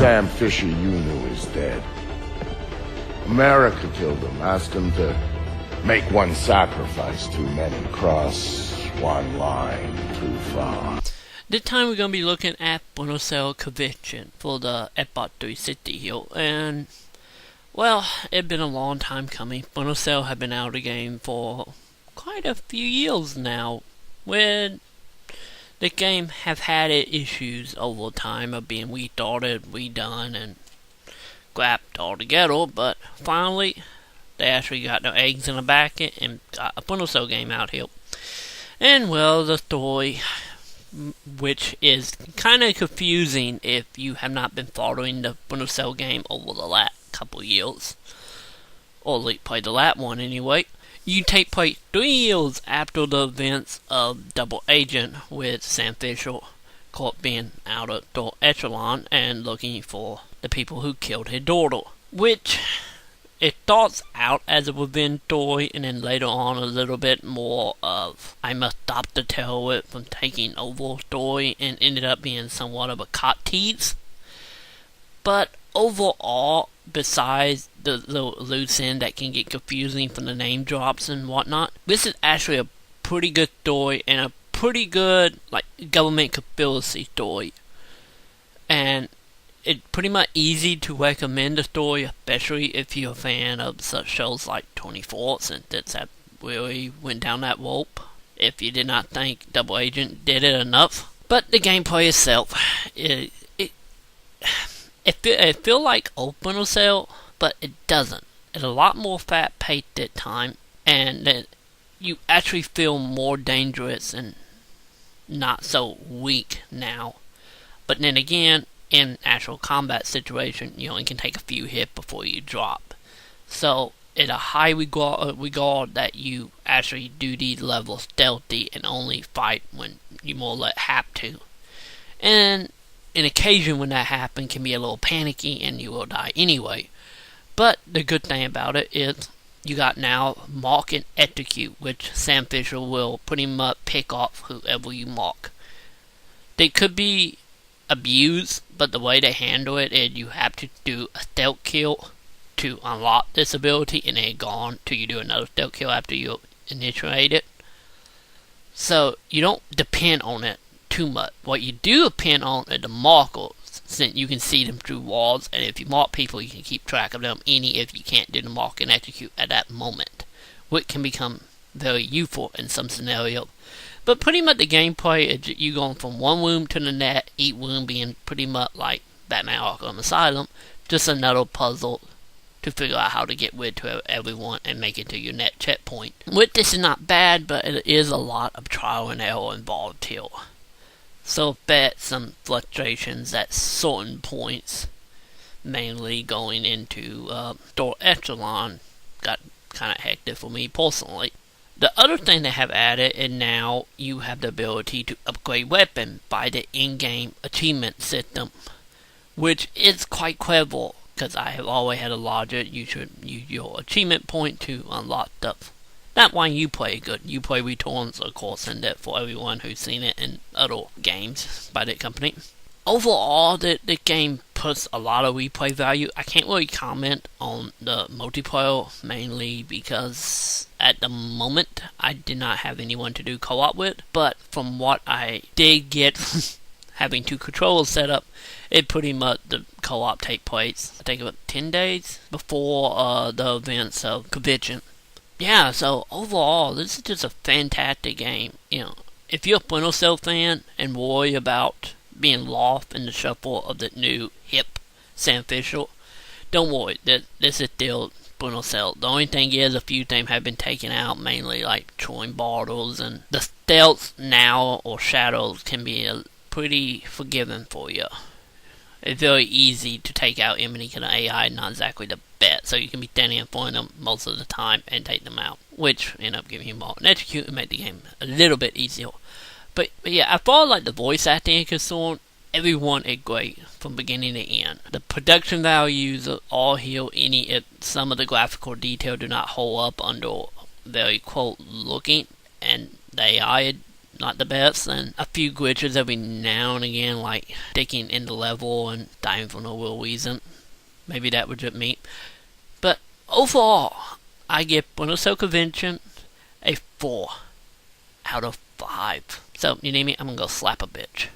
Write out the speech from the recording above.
Sam Fisher you knew is dead. America killed him, asked him to make one sacrifice too many, cross one line too far. This time we're going to be looking at Splinter Cell Conviction for the Xbox 360 here, and well, it's been a long time coming. Splinter Cell have been out of the game for quite a few years now, when the game have had its issues over time of being restarted, redone, and scrapped altogether, but finally they actually got their eggs in the basket and got a Splinter Cell game out here. And well, the story, which is kind of confusing if you have not been following the Splinter Cell game over the last couple years, or at least played the last one anyway. You take place 3 years after the events of Double Agent, with Sam Fisher caught being out of the echelon and looking for the people who killed his daughter, which it starts out as a revenge story, and then later on a little bit more of I must stop the terrorist from taking over story, and ended up being somewhat of a cop tease. But overall, besides the loose end that can get confusing from the name drops and whatnot, this is actually a pretty good story and a pretty good government conspiracy story. And it's pretty much easy to recommend the story, especially if you're a fan of such shows like 24, since it's really went down that rope. If you did not think Double Agent did it enough. But the gameplay itself, it feels like Splinter Cell, but it doesn't. It's a lot more fast-paced this time, and that you actually feel more dangerous and not so weak now. But then again, in actual combat situation, you only can take a few hits before you drop. So it's a high regard that you actually do these levels stealthy and only fight when you more or less have to. And an occasion when that happens can be a little panicky and you will die anyway. But the good thing about it is you got now mark and execute, which Sam Fisher will pretty much pick off whoever you mark. They could be abused, but the way they handle it is you have to do a stealth kill to unlock this ability, and then gone till you do another stealth kill after you initiate it. So you don't depend on it too much. What you do depend on is the markers, since you can see them through walls, and if you mark people you can keep track of them if you can't do the mark and execute at that moment, which can become very useful in some scenarios. But pretty much the gameplay is you going from one room to the next, each room being pretty much like Batman Arkham Asylum, just another puzzle to figure out how to get rid of everyone and make it to your next checkpoint. Which this is not bad, but it is a lot of trial and error involved here. So bet some fluctuations at certain points, mainly going into Store Echelon, got kind of hectic for me personally. The other thing they have added is now you have the ability to upgrade weapon by the in-game achievement system, which is quite clever, because I have always had a logic you should use your achievement point to unlock stuff. That one you play good. You play Returns, of course, and that for everyone who's seen it in other games by that company. Overall, the game puts a lot of replay value. I can't really comment on the multiplayer, mainly because at the moment I did not have anyone to do co-op with. But from what I did get having two controllers set up, it pretty much the co-op take place, I think about 10 days before the events of Conviction. Yeah, so overall, this is just a fantastic game. You know, if you're a Splinter Cell fan and worry about being lost in the shuffle of the new hip Sam Fisher, don't worry, this is still Splinter Cell. The only thing is a few things have been taken out, mainly like throwing bottles, and the stealth now or shadows can be pretty forgiving for you. It's very easy to take out enemy because the AI is not exactly the best, so you can be standing in front of them most of the time and take them out, which end up giving you more and execute and make the game a little bit easier. But yeah, as far as like the voice acting is concerned, everyone is great from beginning to end. The production values are all here. If some of the graphical detail do not hold up under very quote looking, and the AI is not the best, and a few glitches every now and again, like sticking in the level and dying for no real reason. Maybe that was just me. But overall, I give Splinter Cell Convention a 4 out of 5. So, you name me, I'm gonna go slap a bitch.